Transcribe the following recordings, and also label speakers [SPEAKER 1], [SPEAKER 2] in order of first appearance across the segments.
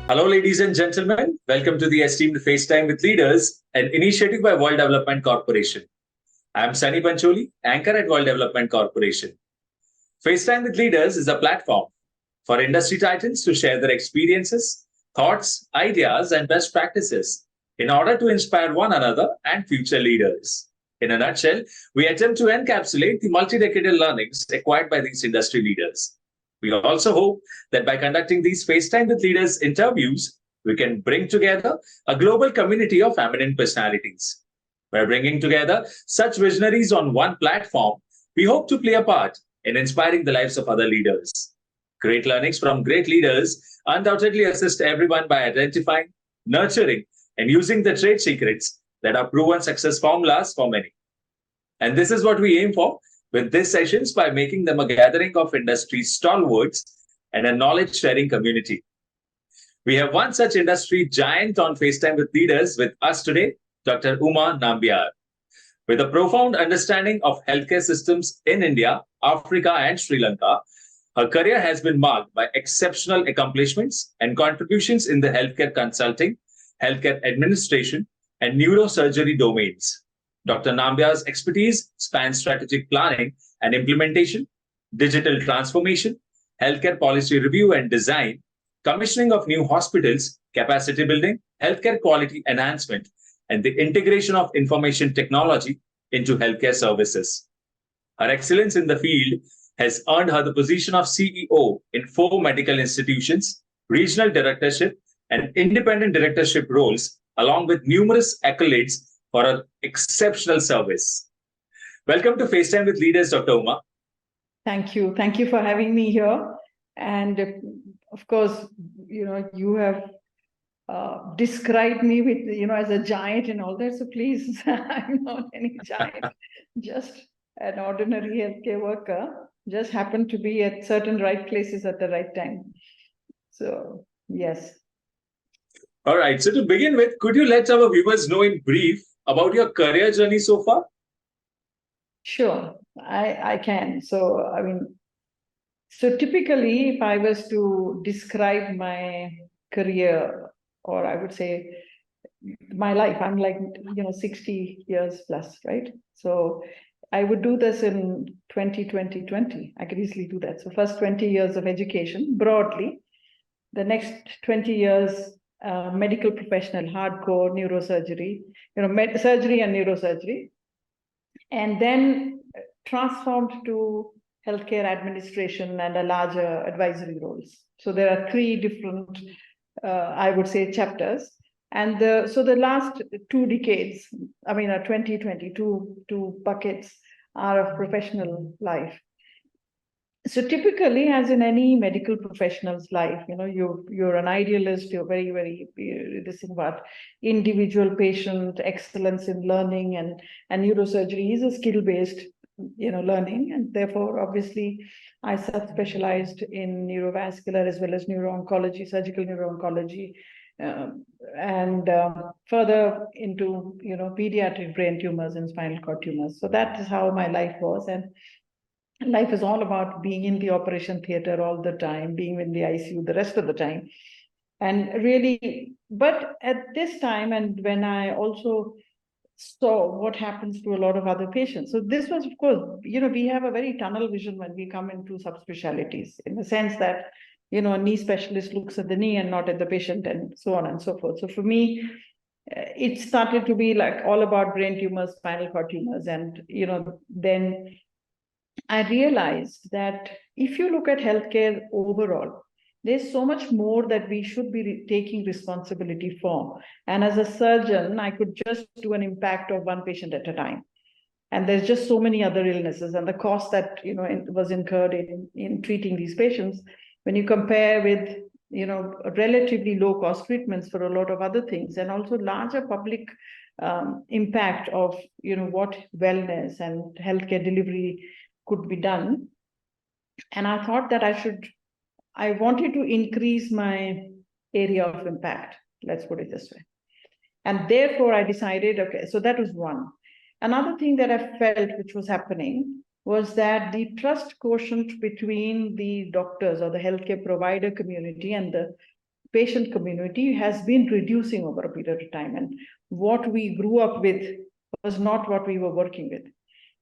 [SPEAKER 1] Hello, ladies and gentlemen. Welcome to the Esteemed FaceTime with Leaders, an initiative by World Development Corporation. I'm Sunny Pancholi, anchor at World Development Corporation. FaceTime with Leaders is a platform for industry titans to share their experiences, thoughts, ideas, and best practices in order to inspire one another and future leaders. In a nutshell, we attempt to encapsulate the multi-decadal learnings acquired by these industry leaders. We also hope that by conducting these FaceTime with Leaders interviews, we can bring together a global community of eminent personalities. By bringing together such visionaries on one platform, we hope to play a part in inspiring the lives of other leaders. Great learnings from great leaders undoubtedly assist everyone by identifying, nurturing, and using the trade secrets that are proven success formulas for many. And this is what we aim for with these sessions by making them a gathering of industry stalwarts and a knowledge-sharing community. We have one such industry giant on FaceTime with Leaders with us today, Dr. Uma Nambiar. With a profound understanding of healthcare systems in India, Africa, and Sri Lanka, her career has been marked by exceptional accomplishments and contributions in the healthcare consulting, healthcare administration, and neurosurgery domains. Dr. Nambiar's expertise spans strategic planning and implementation, digital transformation, healthcare policy review and design, commissioning of new hospitals, capacity building, healthcare quality enhancement, and the integration of information technology into healthcare services. Her excellence in the field has earned her the position of CEO in 4 medical institutions, regional directorship, and independent directorship roles, along with numerous accolades for her exceptional service. Welcome to FaceTime with Leaders, Dr. Uma.
[SPEAKER 2] Thank you. Thank you for having me here. And of course, you have described me with, as a giant and all that. So please, I'm not any giant, just an ordinary healthcare worker, just happened to be at certain right places at the right time. So, yes.
[SPEAKER 1] All right. So to begin with, could you let our viewers know in brief about your career journey so far?
[SPEAKER 2] Sure, I can. So, so typically, if I was to describe my career, or I would say my life, I'm like, 60 years plus, right? So I would do this in 20. I could easily do that. So first 20 years of education, broadly. The next 20 years, medical professional, hardcore neurosurgery, surgery and neurosurgery. And then transformed to healthcare administration and a larger advisory roles. So there are 3 different, I would say, chapters. And so the last 2 decades, 2 buckets are of professional life. So typically, as in any medical professional's life, you're an idealist, you're very, very this thing about individual patient excellence in learning, and neurosurgery is a skill-based, learning. And therefore, obviously, I subspecialized in neurovascular as well as neuro-oncology, surgical neuro-oncology, and further into, pediatric brain tumors and spinal cord tumors. So that is how my life was. And life is all about being in the operation theater all the time, being in the ICU the rest of the time. And really, but at this time, and when I also saw what happens to a lot of other patients. So this was, of course, we have a very tunnel vision when we come into subspecialties, in the sense that, a knee specialist looks at the knee and not at the patient, and so on and so forth. So for me, it started to be like all about brain tumors, spinal cord tumors. And, then I realized that if you look at healthcare overall, there's so much more that we should be taking responsibility for. And as a surgeon, I could just do an impact of 1 patient at a time. And there's just so many other illnesses, and the cost that, was incurred in treating these patients, when you compare with, relatively low cost treatments for a lot of other things, and also larger public impact of, what wellness and healthcare delivery could be done. And I thought that I wanted to increase my area of impact, let's put it this way. And therefore I decided, okay, so that was one. Another thing that I felt which was happening was that the trust quotient between the doctors or the healthcare provider community and the patient community has been reducing over a period of time. And what we grew up with was not what we were working with.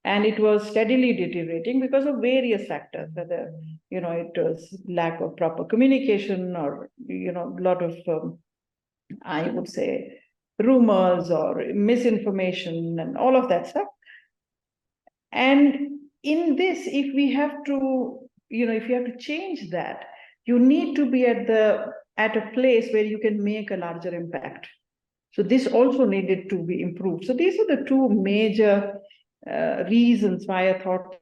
[SPEAKER 2] And it was steadily deteriorating because of various factors, whether, it was lack of proper communication or, a lot of, I would say, rumors or misinformation and all of that stuff. And in this, if we have to, if you have to change that, you need to be at a place where you can make a larger impact. So this also needed to be improved. So these are the two major reasons why I thought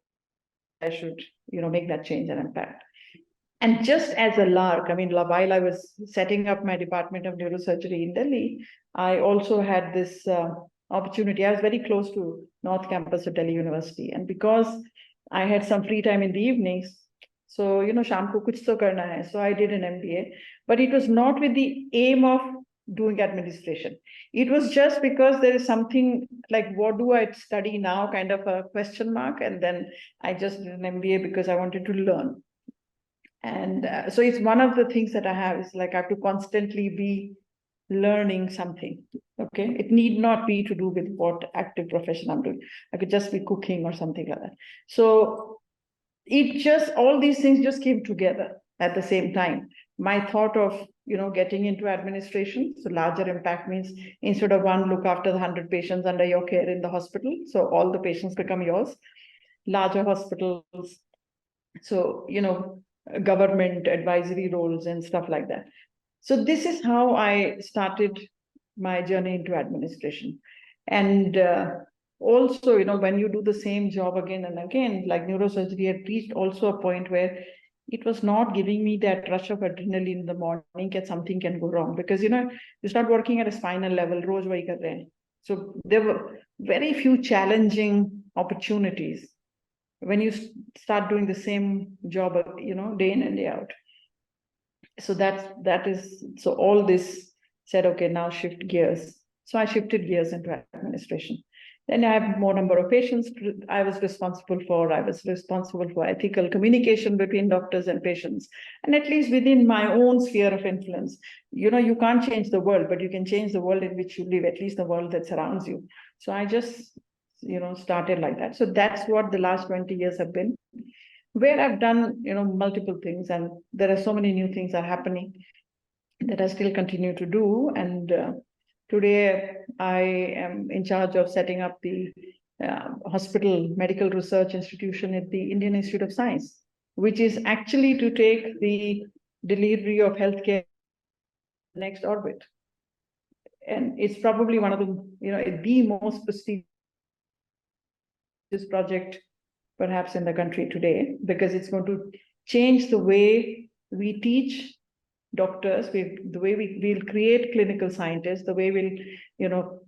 [SPEAKER 2] I should, make that change and impact. And just as a lark, while I was setting up my department of neurosurgery in Delhi, I also had this opportunity. I was very close to North Campus of Delhi University. And because I had some free time in the evenings, so, sham ko kuch to karna hai. So I did an MBA, but it was not with the aim of doing administration. It was just because there is something like, what do I study now, kind of a question mark. And then I just did an MBA because I wanted to learn. And so it's one of the things that I have is like, I have to constantly be learning something. Okay. It need not be to do with what active profession I'm doing. I could just be cooking or something like that. So all these things just came together at the same time. My thought of, getting into administration, so larger impact means instead of one, look after the 100 patients under your care in the hospital. So all the patients become yours, larger hospitals. So, government advisory roles and stuff like that. So this is how I started my journey into administration. And also, when you do the same job again and again, like neurosurgery had reached also a point where it was not giving me that rush of adrenaline in the morning that something can go wrong. Because, you start working at a spinal level, roz wahi kar rahe hain. So there were very few challenging opportunities when you start doing the same job, day in and day out. So so all this said, okay, now shift gears. So I shifted gears into administration. Then I have more number of patients I was responsible for. I was responsible for ethical communication between doctors and patients. And at least within my own sphere of influence, you can't change the world, but you can change the world in which you live, at least the world that surrounds you. So I just, started like that. So that's what the last 20 years have been, where I've done, multiple things. And there are so many new things are happening that I still continue to do. And today I am in charge of setting up the hospital medical research institution at the Indian Institute of Science, which is actually to take the delivery of healthcare to the next orbit. And it's probably one of the most prestigious project perhaps in the country today, because it's going to change the way we teach doctors, the way we'll create clinical scientists, the way we'll,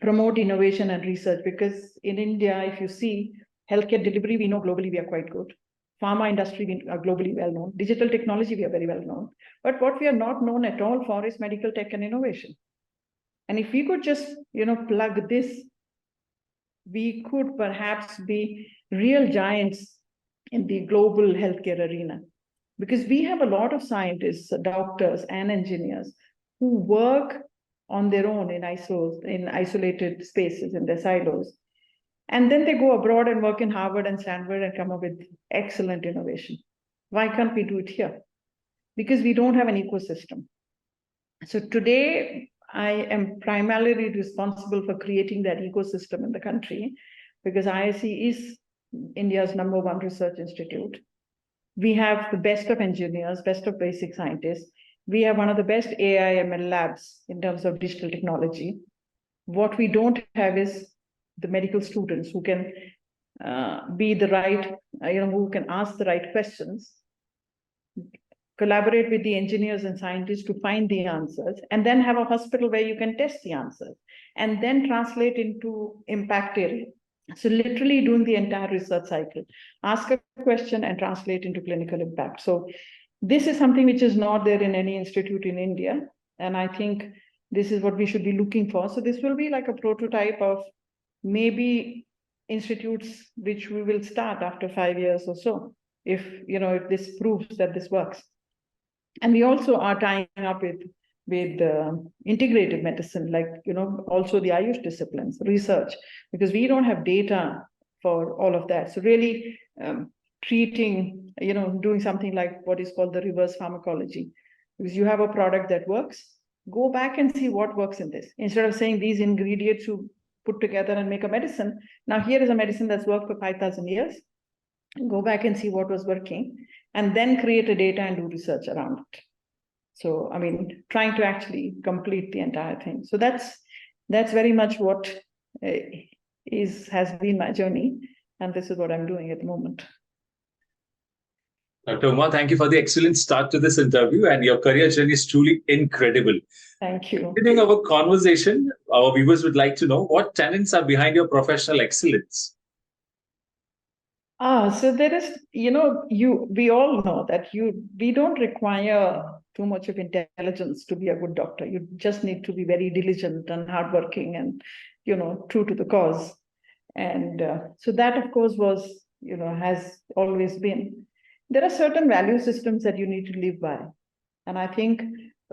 [SPEAKER 2] promote innovation and research. Because in India, if you see healthcare delivery, we know globally we are quite good. Pharma industry, we are globally well known. Digital technology, we are very well known. But what we are not known at all for is medical tech and innovation. And if we could just, plug this, we could perhaps be real giants in the global healthcare arena. Because we have a lot of scientists, doctors, and engineers who work on their own in isolated spaces, in their silos. And then they go abroad and work in Harvard and Stanford and come up with excellent innovation. Why can't we do it here? Because we don't have an ecosystem. So today, I am primarily responsible for creating that ecosystem in the country, because IISc is India's #1 research institute. We have the best of engineers, best of basic scientists. We have one of the best AI ML labs in terms of digital technology. What we don't have is the medical students who can be the right, who can ask the right questions, collaborate with the engineers and scientists to find the answers, and then have a hospital where you can test the answers and then translate into impact area. So literally doing the entire research cycle, ask a question and translate into clinical impact. So this is something which is not there in any institute in India. And I think this is what we should be looking for. So this will be like a prototype of maybe institutes which we will start after 5 years or so, if this proves that this works. And we also are tying up with integrative medicine, like, also the Ayush disciplines, research, because we don't have data for all of that. So really treating, doing something like what is called the reverse pharmacology, because you have a product that works, go back and see what works in this. Instead of saying these ingredients you put together and make a medicine, now here is a medicine that's worked for 5,000 years, go back and see what was working, and then create a data and do research around it. So, I mean, trying to actually complete the entire thing. So that's very much what has been my journey, and this is what I'm doing at the moment.
[SPEAKER 1] Dr. Uma, thank you for the excellent start to this interview, and your career journey is truly incredible.
[SPEAKER 2] Thank you.
[SPEAKER 1] Beginning our conversation, our viewers would like to know what tenets are behind your professional excellence.
[SPEAKER 2] So there is, we all know that we don't require too much of intelligence to be a good doctor. You just need to be very diligent and hardworking and, true to the cause. And so that, of course, was, has always been. There are certain value systems that you need to live by. And I think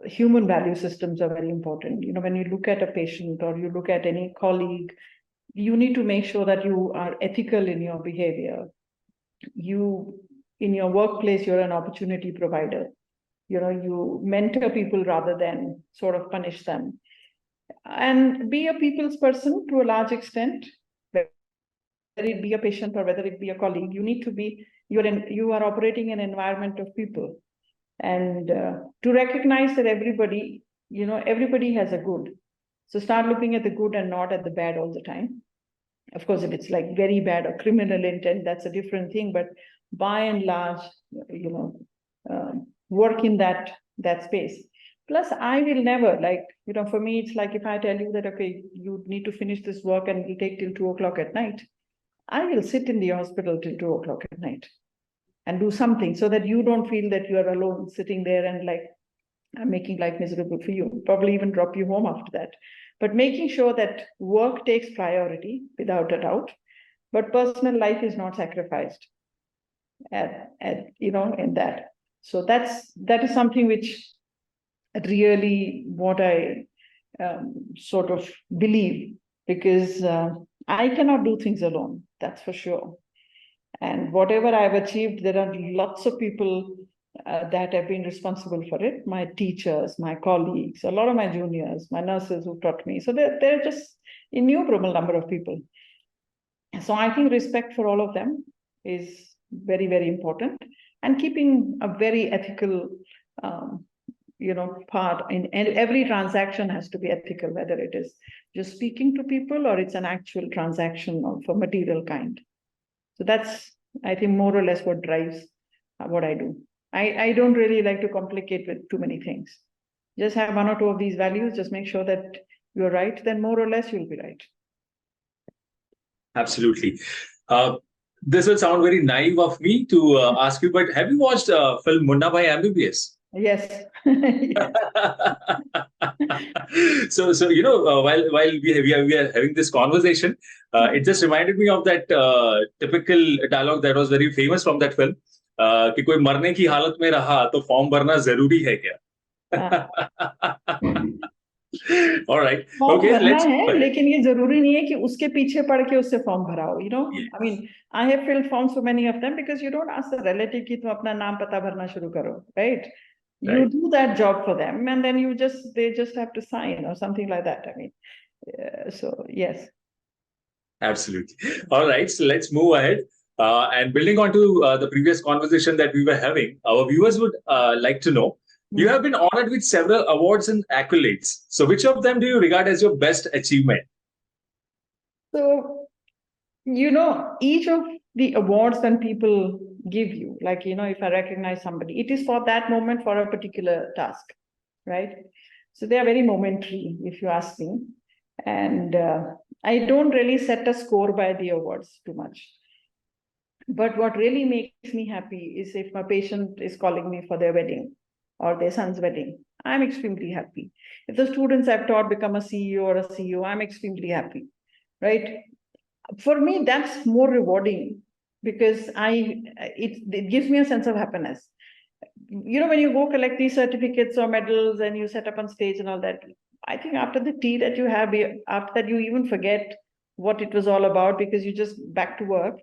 [SPEAKER 2] human value systems are very important. When you look at a patient or you look at any colleague, you need to make sure that you are ethical in your behavior. In your workplace, you're an opportunity provider. You mentor people rather than sort of punish them. And be a people's person to a large extent, whether it be a patient or whether it be a colleague. You need to be, you are operating in an environment of people. And to recognize that everybody has a good. So start looking at the good and not at the bad all the time. Of course, if it's like very bad or criminal intent, that's a different thing. But by and large, work in that space. Plus, I will never, for me, it's like if I tell you that, okay, you need to finish this work and it'll take till 2 o'clock at night, I will sit in the hospital till 2 o'clock at night and do something so that you don't feel that you are alone sitting there and I'm making life miserable for you, probably even drop you home after that. But making sure that work takes priority without a doubt, but personal life is not sacrificed in that. So that is something which really what I sort of believe, because I cannot do things alone, that's for sure. And whatever I've achieved, there are lots of people that have been responsible for it. My teachers, my colleagues, a lot of my juniors, my nurses who taught me. So there are just innumerable number of people. So I think respect for all of them is very, very important. And keeping a very ethical, part in every transaction has to be ethical, whether it is just speaking to people or it's an actual transaction of a material kind. So that's, I think, more or less what drives what I do. I don't really like to complicate with too many things. Just have 1 or 2 of these values, just make sure that you're right, then more or less you'll be right.
[SPEAKER 1] Absolutely. This will sound very naive of me to ask you, but have you watched film Munna Bhai MBBS?
[SPEAKER 2] Yes.
[SPEAKER 1] So while we are having this conversation, it just reminded me of that typical dialogue that was very famous from that film. कि कोई मरने की हालत में रहा तो form भरना जरूरी है क्या? All right. Okay, let's.
[SPEAKER 2] लेकिन ये जरूरी नहीं है कि उसके पीछे पड़ के उससे form भराओ. I mean, I have filled forms for many of them because you don't ask the relative कि तुम अपना नाम पता भरना शुरू करो, right? You do that job for them, and then they just have to sign or something like that. I mean, so yes.
[SPEAKER 1] Absolutely. All right. So let's move ahead. And building on to the previous conversation that we were having, our viewers would like to know, you have been honored with several awards and accolades. So which of them do you regard as your best achievement?
[SPEAKER 2] So, each of the awards that people give you, if I recognize somebody, it is for that moment for a particular task, right? So they are very momentary, if you ask me. And I don't really set a score by the awards too much. But what really makes me happy is if my patient is calling me for their wedding or their son's wedding, I'm extremely happy. If the students I've taught become a CEO or a CEO, I'm extremely happy, right? For me, that's more rewarding because it gives me a sense of happiness. when you go collect these certificates or medals and you set up on stage and all that, I think after the tea that you have, after that, you even forget what it was all about because you just back to work.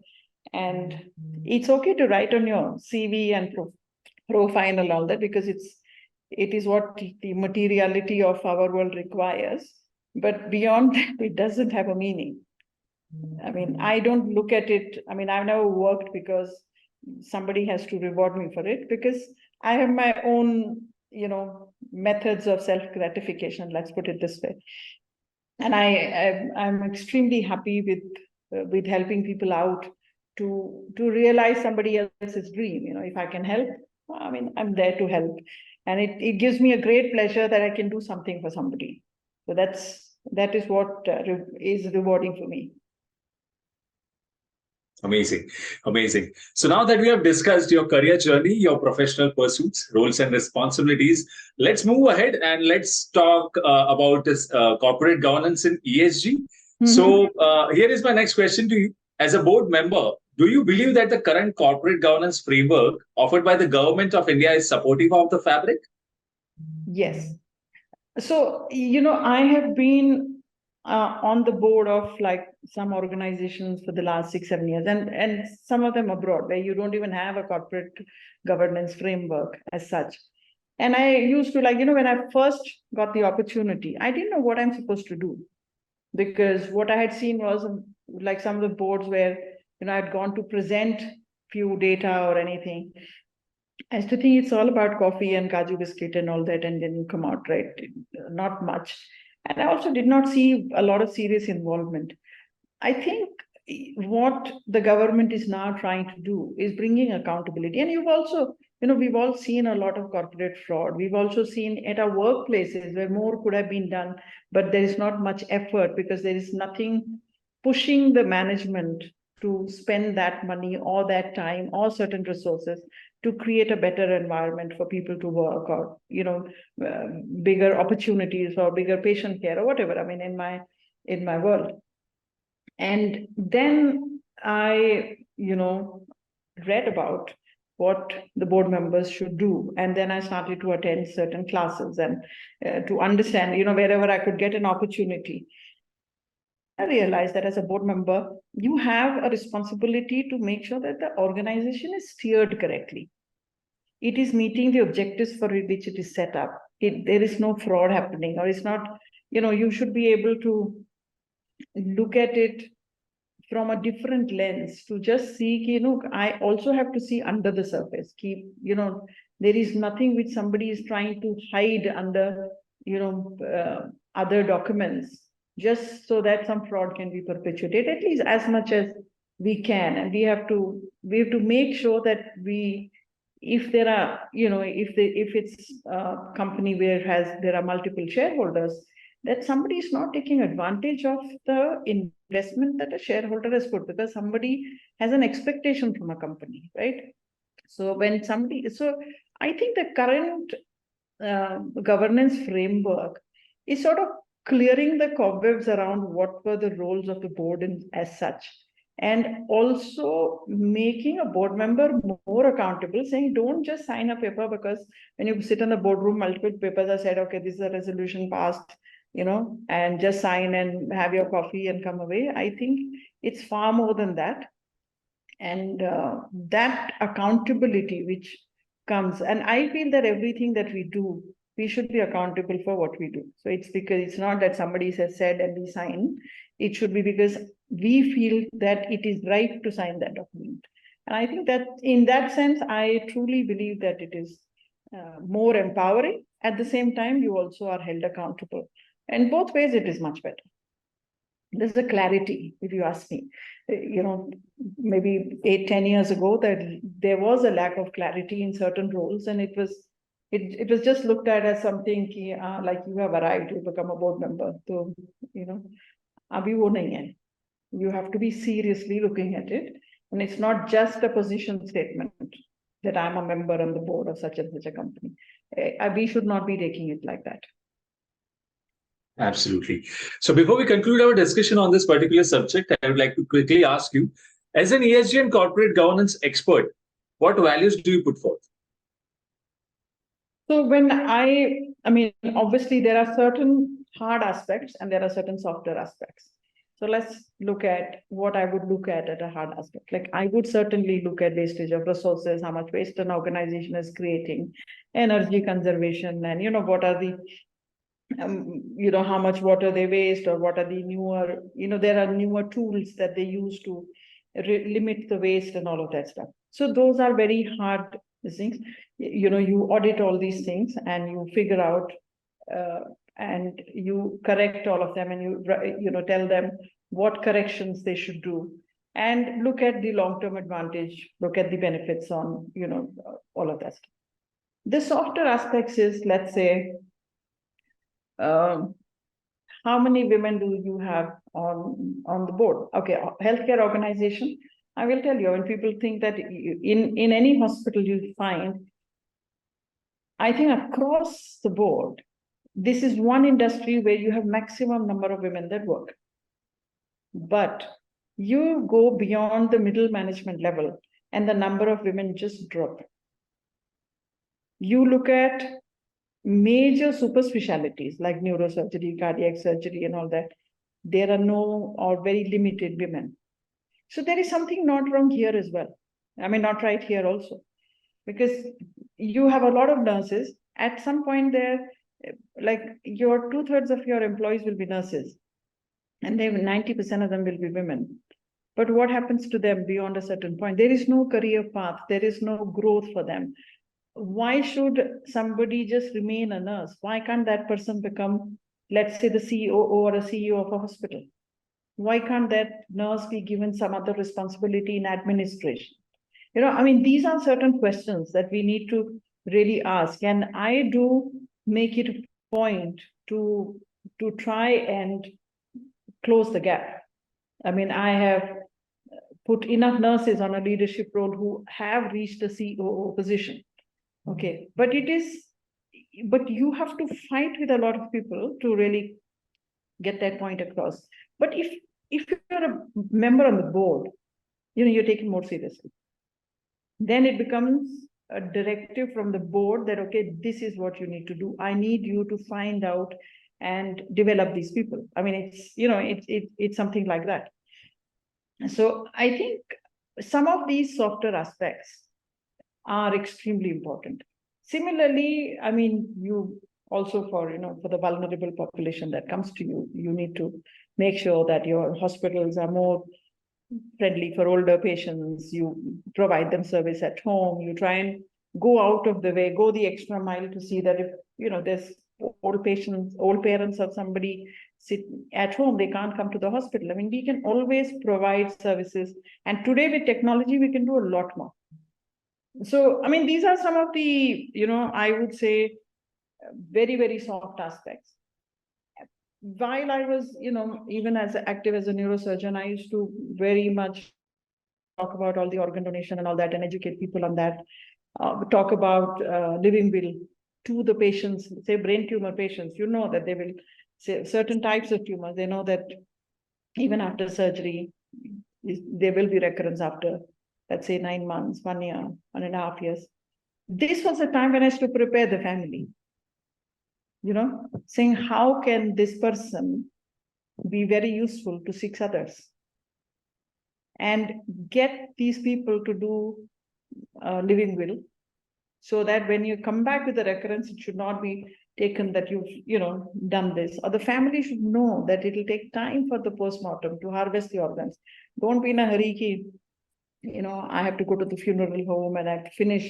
[SPEAKER 2] And it's okay to write on your CV and profile and all that because it is what the materiality of our world requires. But beyond that, it doesn't have a meaning. I mean, I don't look at it. I mean, I've never worked because somebody has to reward me for it, because I have my own, methods of self-gratification, let's put it this way. And I'm extremely happy with helping people out to realize somebody else's dream. If I can help, I mean, I'm there to help. And it gives me a great pleasure that I can do something for somebody. So that is what is rewarding for me.
[SPEAKER 1] Amazing. Amazing. So now that we have discussed your career journey, your professional pursuits, roles and responsibilities, let's move ahead and let's talk about this corporate governance in ESG. Mm-hmm. So here is my next question to you. As a board member, do you believe that the current corporate governance framework offered by the government of India is supportive of the fabric?
[SPEAKER 2] Yes. So, I have been on the board of like some organizations for the last 6-7 years, and some of them abroad where you don't even have a corporate governance framework as such. And I used to when I first got the opportunity, I didn't know what I'm supposed to do, because what I had seen was like some of the boards where I had gone to present few data or anything. I used to think it's all about coffee and kaju biscuit and all that, and then you come out, right? Not much. And I also did not see a lot of serious involvement. I think what the government is now trying to do is bringing accountability. And you've also, we've all seen a lot of corporate fraud. We've also seen at our workplaces where more could have been done, but there is not much effort because there is nothing pushing the management to spend that money or that time or certain resources to create a better environment for people to work, or bigger opportunities or bigger patient care or whatever. I mean, in my world. And then I read about what the board members should do, and then I started to attend certain classes and to understand wherever I could get an opportunity. I realized that as a board member, you have a responsibility to make sure that the organization is steered correctly. It is meeting the objectives for which it is set up. There is no fraud happening, or it's not, you should be able to look at it from a different lens to just see, I also have to see under the surface. There is nothing which somebody is trying to hide under, other documents, just so that some fraud can be perpetuated, at least as much as we can. And we have to make sure that if there are, if it's a company where there are multiple shareholders, that somebody is not taking advantage of the investment that a shareholder has put, because somebody has an expectation from a company, right? So I think the current governance framework is sort of clearing the cobwebs around what were the roles of the board as such, and also making a board member more accountable, saying don't just sign a paper, because when you sit in the boardroom, multiple papers are said, okay, this is a resolution passed, and just sign and have your coffee and come away. I think it's far more than that. And that accountability which comes, and I feel that everything that we do, we should be accountable for what we do. So it's because it's not that somebody has said and we sign. It should be because we feel that it is right to sign that document. And I think that in that sense, I truly believe that it is more empowering. At the same time, you also are held accountable. And both ways, it is much better. There's a clarity, if you ask me. Maybe 8-10 years ago, that there was a lack of clarity in certain roles, and it was just looked at as something like you have arrived, you become a board member. So, abhi wo nahi hai. You have to be seriously looking at it. And it's not just a position statement that I'm a member on the board of such and such a company. We should not be taking it like that.
[SPEAKER 1] Absolutely. So before we conclude our discussion on this particular subject, I would like to quickly ask you, as an ESG and corporate governance expert, what values do you put forth?
[SPEAKER 2] So when I mean, obviously there are certain hard aspects and there are certain softer aspects. So let's look at what I would look at a hard aspect. Like I would certainly look at wastage of resources, how much waste an organization is creating, energy conservation, and what are the how much water they waste, or what are the newer, there are newer tools that they use to limit the waste and all of that stuff. So those are very hard things. You audit all these things and you figure out and you correct all of them, and you tell them what corrections they should do, and look at the long-term advantage, look at the benefits on all of that stuff. The softer aspects is, let's say, how many women do you have on the board? Okay, healthcare organization. I will tell you, when people think that in any hospital you find, I think across the board, this is one industry where you have maximum number of women that work. But you go beyond the middle management level and the number of women just drop. You look at major super specialties like neurosurgery, cardiac surgery, and all that, there are no or very limited women. So there is something not wrong here as well. I mean, not right here also, because you have a lot of nurses. At some point there, like your 2/3 of your employees will be nurses, and 90% of them will be women. But what happens to them beyond a certain point? There is no career path. There is no growth for them. Why should somebody just remain a nurse? Why can't that person become, let's say, the CEO or a CEO of a hospital? Why can't that nurse be given some other responsibility in administration? I mean, these are certain questions that we need to really ask. And I do make it a point to try and close the gap. I mean, I have put enough nurses on a leadership role who have reached the COO position. Okay, but you have to fight with a lot of people to really get that point across. But if you're a member on the board, you're taken more seriously. Then it becomes a directive from the board that, okay, this is what you need to do. I need you to find out and develop these people. I mean, it's something like that. So I think some of these softer aspects are extremely important. Similarly, I mean, you also for the vulnerable population that comes to you, you need to make sure that your hospitals are more friendly for older patients. You provide them service at home. You try and go out of the way, go the extra mile to see that if there's old patients, old parents of somebody sit at home, they can't come to the hospital. I mean, we can always provide services, and today with technology we can do a lot more. So, I mean, these are some of the, I would say, very, very soft aspects. While I was, even as active as a neurosurgeon, I used to very much talk about all the organ donation and all that and educate people on that. Talk about living will to the patients, say brain tumor patients, that they will say certain types of tumors. They know that even after surgery, there will be recurrence after, let's say, 9 months, 1 year, 1.5 years. This was a time when I used to prepare the family, saying how can this person be very useful to 6 others, and get these people to do living will, so that when you come back with the recurrence, it should not be taken that you've done this, or the family should know that it will take time for the postmortem to harvest the organs. Don't be in a hurry ki, I have to go to the funeral home and I have to finish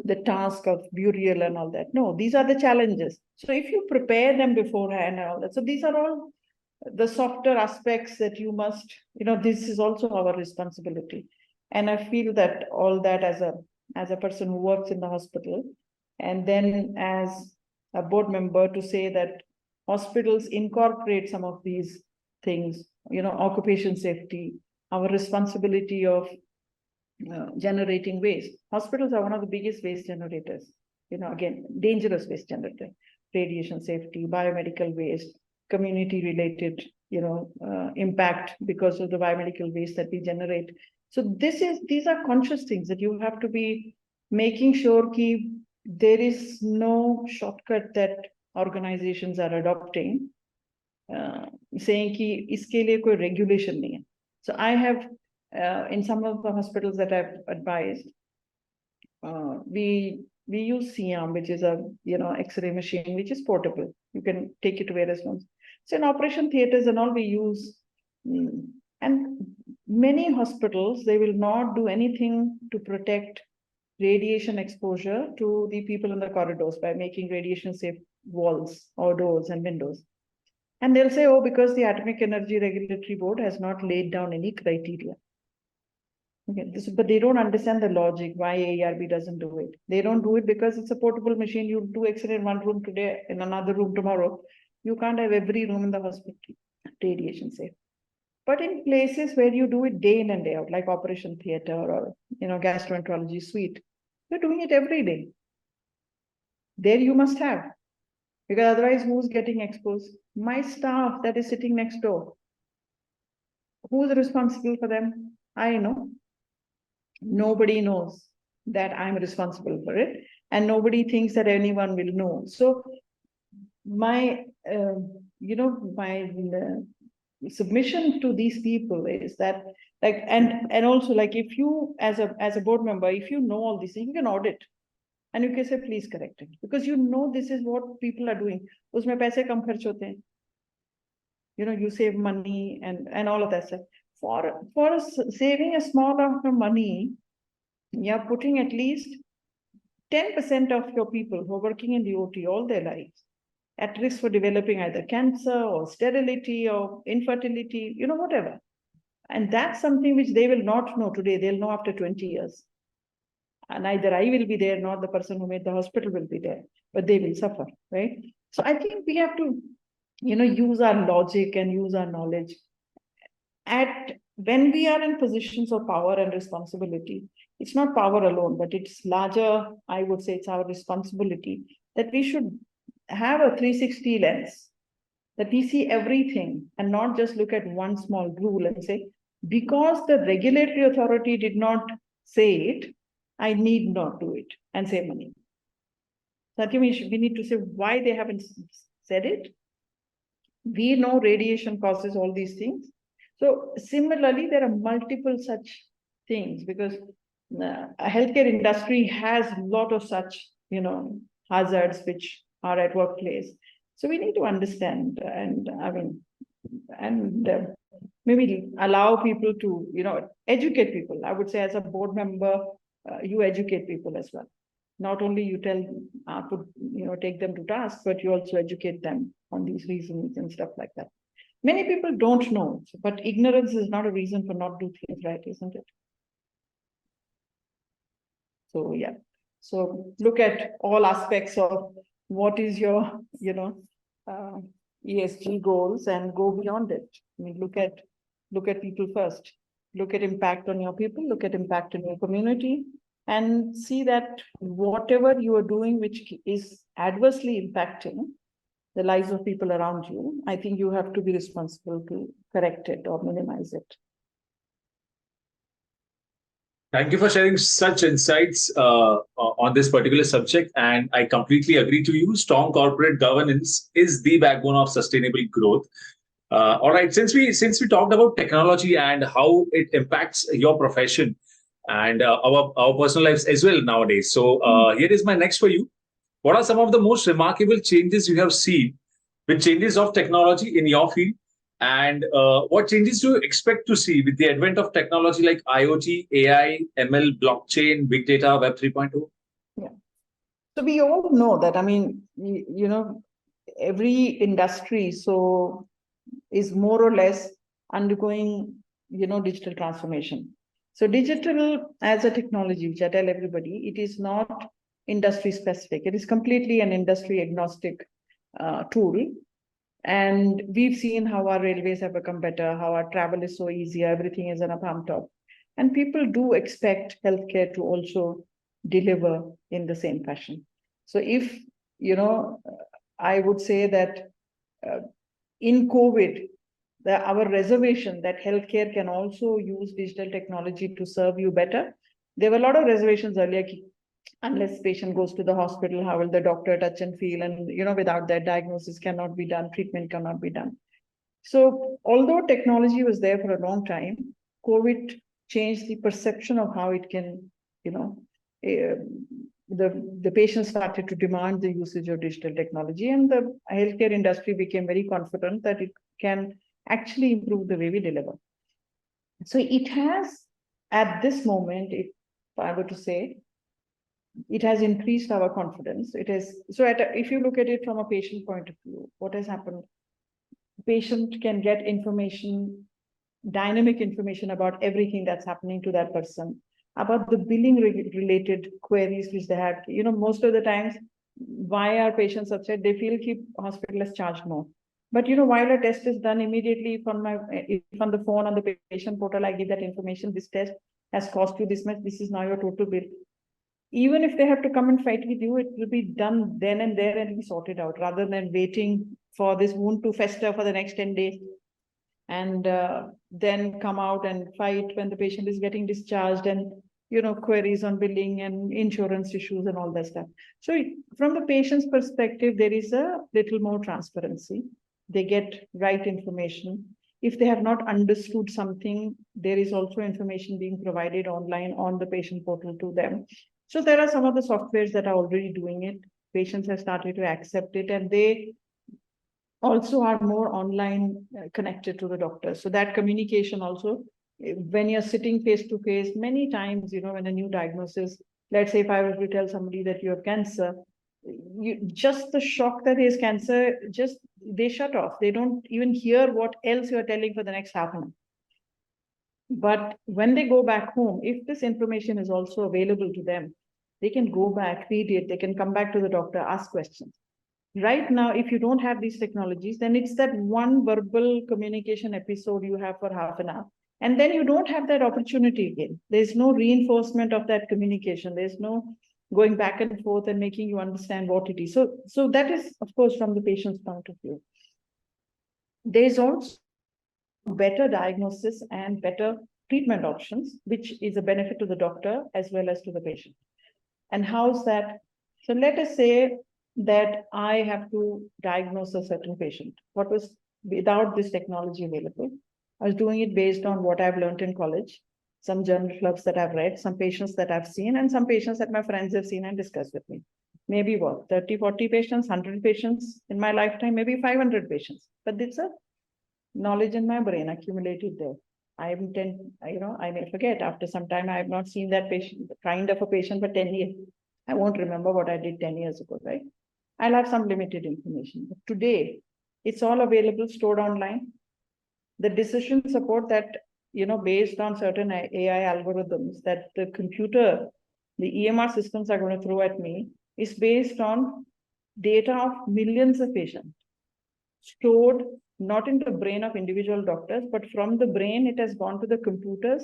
[SPEAKER 2] the task of burial and all that. No, these are the challenges. So if you prepare them beforehand and all that, so these are all the softer aspects that you must, this is also our responsibility. And I feel that all that as a person who works in the hospital, and then as a board member, to say that hospitals incorporate some of these things, occupation safety, our responsibility of generating waste. Hospitals are one of the biggest waste generators, again, dangerous waste generator, radiation safety, biomedical waste, community related, impact because of the biomedical waste that we generate. So these are conscious things that you have to be making sure there is no shortcut that organizations are adopting, saying कि इसके लिए कोई regulation नहीं है. So I have, in some of the hospitals that I've advised, we use CM, which is a X-ray machine, which is portable. You can take it to various rooms. So in operation theaters and all, we use, and many hospitals, they will not do anything to protect radiation exposure to the people in the corridors by making radiation safe walls or doors and windows. And they'll say, oh, because the Atomic Energy Regulatory Board has not laid down any criteria. Okay, but they don't understand the logic why AERB doesn't do it. They don't do it because it's a portable machine. You do X-ray in one room today, in another room tomorrow. You can't have every room in the hospital radiation safe. But in places where you do it day in and day out, like operation theater or gastroenterology suite, you're doing it every day. There you must have, because otherwise who's getting exposed? My staff that is sitting next door. Who's responsible for them? I know. Nobody knows that I'm responsible for it, and nobody thinks that anyone will know. So my, submission to these people is that, like, and also, like, if you as a board member, if you know all these things, you can audit and you can say, please correct it, because this is what people are doing. Usme paise kam kharch hote hain. You save money and all of that stuff. For saving a small amount of money, you're putting at least 10% of your people who are working in the OT all their lives at risk for developing either cancer or sterility or infertility, whatever. And that's something which they will not know today. They'll know after 20 years. And neither I will be there, nor the person who made the hospital will be there, but they will suffer, right? So I think we have to, use our logic and use our knowledge. When we are in positions of power and responsibility, it's not power alone, but it's larger. I would say it's our responsibility that we should have a 360 lens, that we see everything and not just look at one small rule and say, because the regulatory authority did not say it, I need not do it and save money. So I think we need to say why they haven't said it. We know radiation causes all these things. So similarly, there are multiple such things, because a healthcare industry has a lot of such, hazards which are at workplace. So we need to understand and maybe allow people to, educate people. I would say as a board member, you educate people as well. Not only you tell, take them to task, but you also educate them on these reasons and stuff like that. Many people don't know, but ignorance is not a reason for not doing things right, isn't it? So yeah. So look at all aspects of what is your, ESG goals and go beyond it. I mean, look at people first. Look at impact on your people. Look at impact in your community, and see that whatever you are doing which is adversely impacting the lives of people around you, I think you have to be responsible to correct it or minimize it.
[SPEAKER 1] Thank you for sharing such insights on this particular subject. And I completely agree to you. Strong corporate governance is the backbone of sustainable growth. All right, since we talked about technology and how it impacts your profession and our personal lives as well nowadays. So here is my next for you. What are some of the most remarkable changes you have seen with changes of technology in your field? And what changes do you expect to see with the advent of technology like IoT, AI, ML, blockchain, big data, Web 3.0?
[SPEAKER 2] Yeah. So we all know that, every industry is more or less undergoing, digital transformation. So digital as a technology, which I tell everybody, it is not industry specific. It is completely an industry agnostic tool. And we've seen how our railways have become better, how our travel is so easy, everything is on a palm top. And people do expect healthcare to also deliver in the same fashion. So if, I would say that in COVID, our reservation that healthcare can also use digital technology to serve you better. There were a lot of reservations earlier. unless patient goes to the hospital, how will the doctor touch and feel? And, without that, diagnosis cannot be done, treatment cannot be done. So although technology was there for a long time, COVID changed the perception of how it can, the patients started to demand the usage of digital technology, and the healthcare industry became very confident that it can actually improve the way we deliver. So it has, at this moment, if I were to say, it has increased our confidence. It is so. If you look at it from a patient point of view, what has happened? Patient can get information, dynamic information about everything that's happening to that person, about the billing related queries which they have. Most of the times, why are patients upset? They feel keep hospital has charged more. But while a test is done immediately from the phone on the patient portal, I give that information. This test has cost you this much. This is now your total bill. Even if they have to come and fight with you, it will be done then and there and be sorted out, rather than waiting for this wound to fester for the next 10 days and then come out and fight when the patient is getting discharged, and queries on billing and insurance issues and all that stuff. So from the patient's perspective, there is a little more transparency. They get right information. If they have not understood something, there is also information being provided online on the patient portal to them. So there are some of the softwares that are already doing it. Patients have started to accept it, and they also are more online connected to the doctor. So that communication also, when you're sitting face to face, many times, when a new diagnosis, let's say if I were to tell somebody that you have cancer, just the shock that is cancer, they shut off. They don't even hear what else you're telling for the next half an hour. But when they go back home, if this information is also available to them, they can go back, read it, they can come back to the doctor, ask questions. Right now, if you don't have these technologies, then it's that one verbal communication episode you have for half an hour. And then you don't have that opportunity again. There's no reinforcement of that communication. There's no going back and forth and making you understand what it is. So that is, of course, from the patient's point of view. There's also better diagnosis and better treatment options, which is a benefit to the doctor as well as to the patient. And how's that? So let us say that I have to diagnose a certain patient. What was without this technology available? I was doing it based on what I've learned in college, some journal clubs that I've read, some patients that I've seen, and some patients that my friends have seen and discussed with me. Maybe 30, 40 patients, 100 patients in my lifetime, maybe 500 patients. But it's a knowledge in my brain accumulated there. I may forget after some time. I have not seen that patient, kind of a patient for 10 years. I won't remember what I did 10 years ago, right? I'll have some limited information. But today, it's all available, stored online. The decision support that, based on certain AI algorithms that the computer, the EMR systems are going to throw at me, is based on data of millions of patients, stored not in the brain of individual doctors, but from the brain, it has gone to the computers,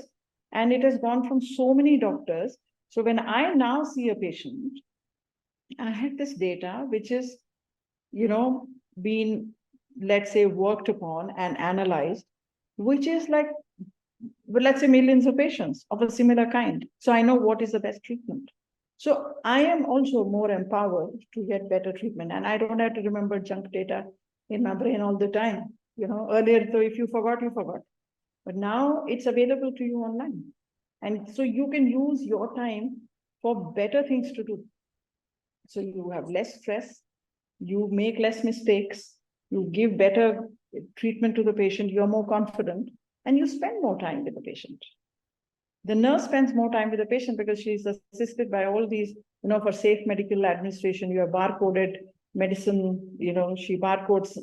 [SPEAKER 2] and it has gone from so many doctors. So when I now see a patient, I have this data, which is, been, let's say, worked upon and analyzed, which is like, well, let's say millions of patients of a similar kind. So I know what is the best treatment. So I am also more empowered to get better treatment, and I don't have to remember junk data in my brain all the time. Earlier, so if you forgot, you forgot. But now it's available to you online. And so you can use your time for better things to do. So you have less stress, you make less mistakes, you give better treatment to the patient, you're more confident, and you spend more time with the patient. The nurse spends more time with the patient because she's assisted by all these, for safe medical administration, you have barcoded medicine, she barcodes,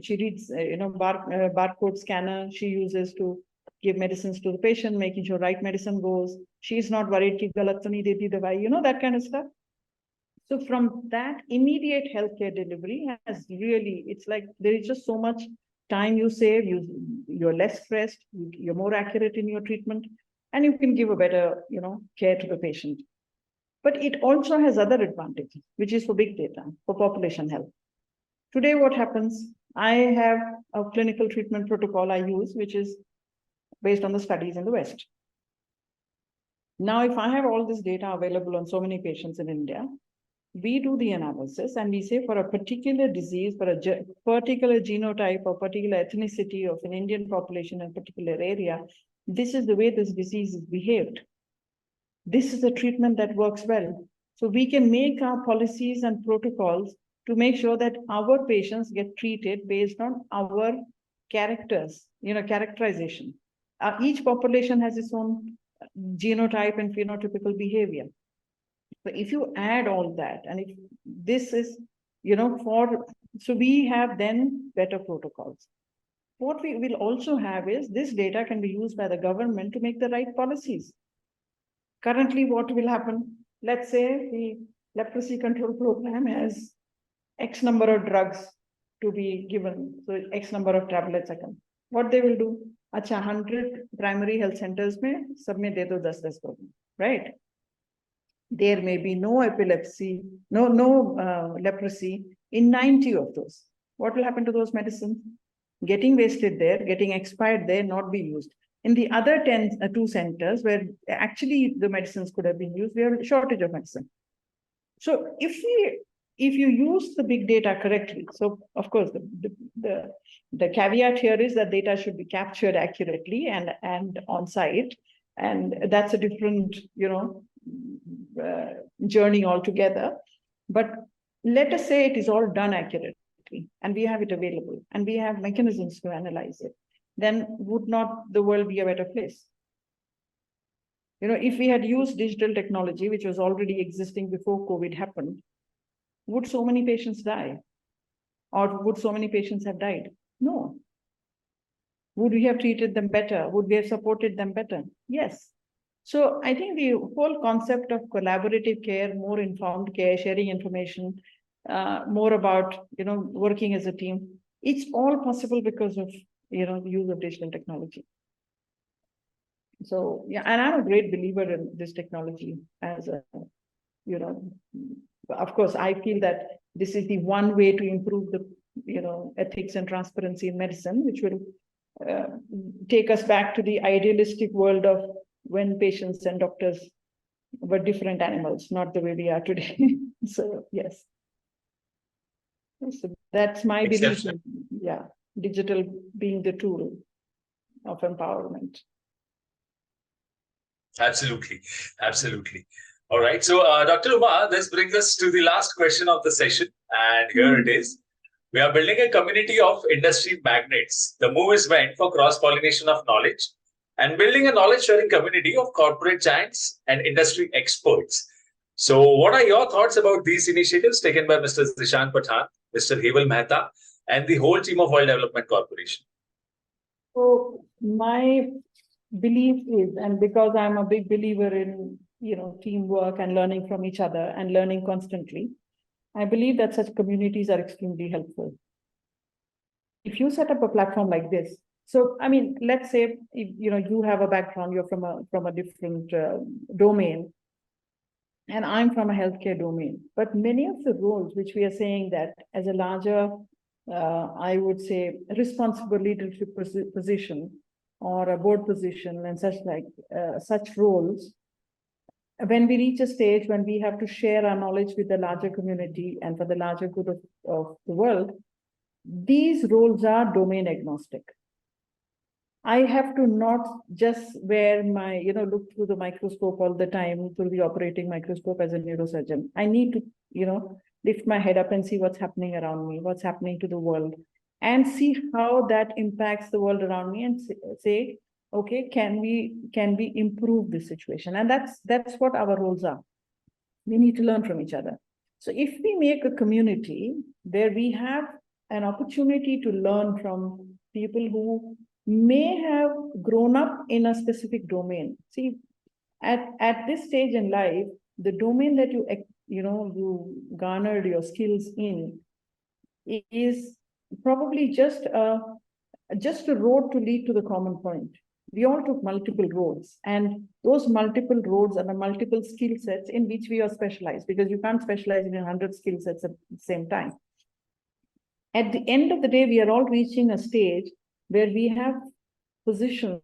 [SPEAKER 2] she reads, barcode scanner she uses to give medicines to the patient, making sure right medicine goes. She's not worried, that kind of stuff. So from that, immediate healthcare delivery has really, it's like there is just so much time you save, you're less stressed, you're more accurate in your treatment, and you can give a better, care to the patient. But it also has other advantages, which is for big data, for population health. Today, what happens? I have a clinical treatment protocol I use, which is based on the studies in the West. Now, if I have all this data available on so many patients in India, we do the analysis and we say for a particular disease, for a particular genotype or particular ethnicity of an Indian population in a particular area, this is the way this disease is behaved. This is a treatment that works well. So we can make our policies and protocols to make sure that our patients get treated based on our characters, characterization. Each population has its own genotype and phenotypical behavior. So if you add all that, and if this is, so we have then better protocols. What we will also have is this data can be used by the government to make the right policies. Currently, what will happen? Let's say the leprosy control program has X number of drugs to be given, so X number of tablets are come. What they will do? Acha, 100 primary health centers mein sab mein de do 10 program, right? There may be no epilepsy, no leprosy in 90 of those. What will happen to those medicines? Getting wasted there, getting expired there, not be used. In the other 2 centers where actually the medicines could have been used, we have a shortage of medicine. So if you use the big data correctly, so of course the caveat here is that data should be captured accurately and on site, and that's a different journey altogether. But let us say it is all done accurately and we have it available and we have mechanisms to analyze it, then would not the world be a better place? If we had used digital technology, which was already existing before COVID happened, would so many patients die? Or would so many patients have died? No. Would we have treated them better? Would we have supported them better? Yes. So I think the whole concept of collaborative care, more informed care, sharing information, more about, working as a team, it's all possible because of, the use of digital technology. So, yeah, and I'm a great believer in this technology as a, of course, I feel that this is the one way to improve the, ethics and transparency in medicine, which will take us back to the idealistic world of when patients and doctors were different animals, not the way we are today. So, yes. So that's my belief in, digital being the tool of empowerment.
[SPEAKER 1] Absolutely. Absolutely. All right. So, Dr. Uma, this brings us to the last question of the session. And here it is. We are building a community of industry magnates. The move is meant for cross-pollination of knowledge and building a knowledge-sharing community of corporate giants and industry experts. So, what are your thoughts about these initiatives taken by Mr. Zishan Pathan, Mr. Heval Mehta, and the whole team of World Development Corporation?
[SPEAKER 2] So, my belief is, and because I'm a big believer in, teamwork and learning from each other and learning constantly, I believe that such communities are extremely helpful. If you set up a platform like this, so I mean, let's say if, you have a background, you're from a different domain, and I'm from a healthcare domain. But many of the roles which we are saying that as a larger, I would say, responsible leadership position or a board position and such roles, when we reach a stage when we have to share our knowledge with the larger community and for the larger good of the world, these roles are domain agnostic. I have to not just wear my, look through the microscope all the time, through the operating microscope as a neurosurgeon. I need to, lift my head up and see what's happening around me, what's happening to the world, and see how that impacts the world around me and say, okay, can we improve this situation? And that's what our roles are. We need to learn from each other. So if we make a community where we have an opportunity to learn from people who may have grown up in a specific domain. See, at this stage in life, the domain that you garnered your skills in is probably just a road to lead to the common point. We all took multiple roads, and those multiple roads are the multiple skill sets in which we are specialized, because you can't specialize in 100 skill sets at the same time. At the end of the day, we are all reaching a stage where we have positions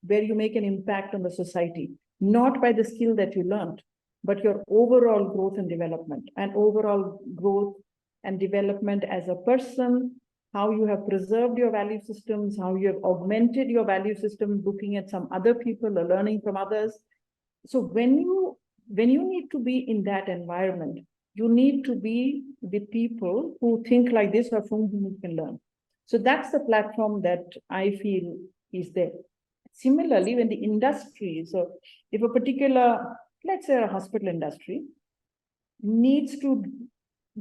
[SPEAKER 2] where you make an impact on the society. not by the skill that you learned, but your overall growth and development, and overall growth and development as a person, how you have preserved your value systems, how you have augmented your value system, looking at some other people or learning from others. So when you need to be in that environment, you need to be with people who think like this or from whom you can learn. So that's the platform that I feel is there. Similarly, when the industry, so if a particular, let's say a hospital industry, needs to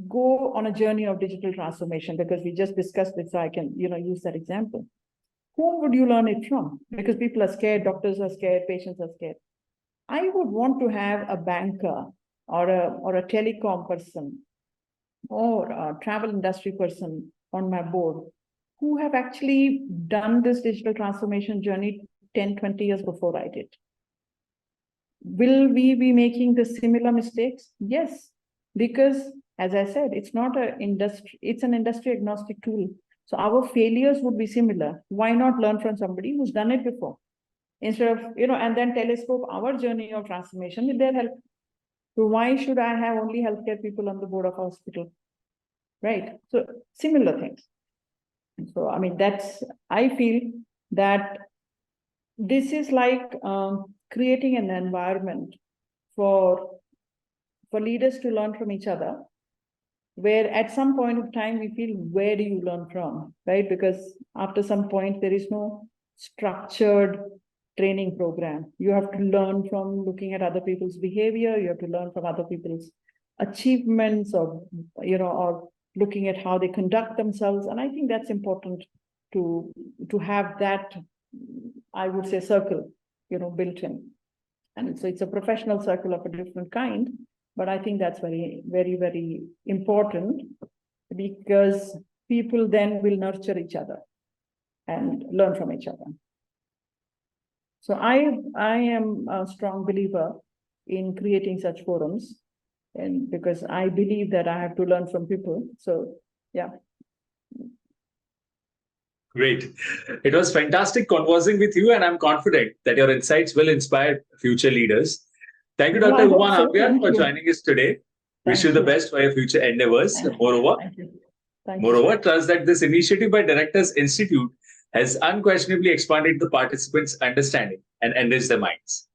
[SPEAKER 2] go on a journey of digital transformation, because we just discussed this, so I can, use that example. Whom would you learn it from? Because people are scared, doctors are scared, patients are scared. I would want to have a banker or a telecom person or a travel industry person on my board who have actually done this digital transformation journey 10, 20 years before I did. Will we be making the similar mistakes? Yes, because as I said, it's not an industry, it's an industry agnostic tool. So our failures would be similar. Why not learn from somebody who's done it before? Instead of, and then telescope our journey of transformation with their help. So why should I have only healthcare people on the board of a hospital? Right? So similar things. So, I mean, I feel that this is like creating an environment for leaders to learn from each other, where at some point of time we feel, where do you learn from, right? Because after some point, there is no structured training program. You have to learn from looking at other people's behavior. You have to learn from other people's achievements, or looking at how they conduct themselves. And I think that's important to have that, I would say, circle, built in. And so it's a professional circle of a different kind, but I think that's very, very, very important, because people then will nurture each other and learn from each other. So I am a strong believer in creating such forums, and because I believe that I have to learn from people. So, yeah.
[SPEAKER 1] Great. It was fantastic conversing with you, and I'm confident that your insights will inspire future leaders. Thank you, Dr. Uma Nambiar, for joining us today. Wish you the best for your future endeavors. Moreover, trust that this initiative by Directors Institute has unquestionably expanded the participants' understanding and enriched their minds.